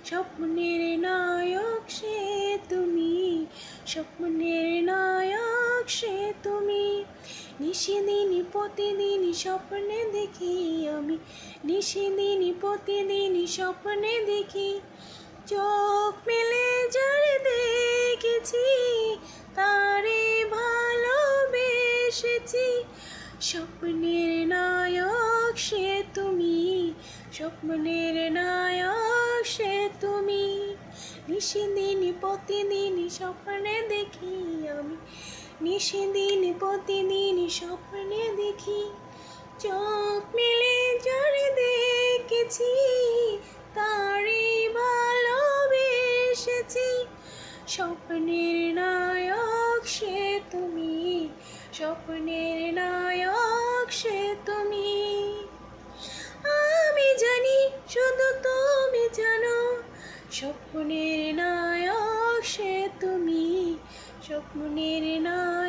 স্বপ্নের নায়ক সে তুমি, স্বপ্নের নায়ক সে তুমি। নিশিদিন প্রতিদিন স্বপ্নে দেখি আমি, নিশিদিন প্রতিদিন স্বপ্নে দেখি। চোখ মেলে যারে দেখেছি তারে ভালোবেসেছি। স্বপ্নের নায়ক সে তুমি, স্বপ্নের নায়ক সে তুমি। নিশিদিন প্রতিদিন স্বপ্নে দেখি আমি, নিশিদিন প্রতিদিন স্বপ্নে দেখি। চোখ মেলে যারে দেখেছি তারে ভালোবেসেছি। স্বপ্নের নায়ক সে তুমি, স্বপ্নের নায়ক সে তুমি। আমি জানি শুধু তুমি জানো, স্বপ্নের নায়ক সে তুমি, স্বপ্নের নায়ক।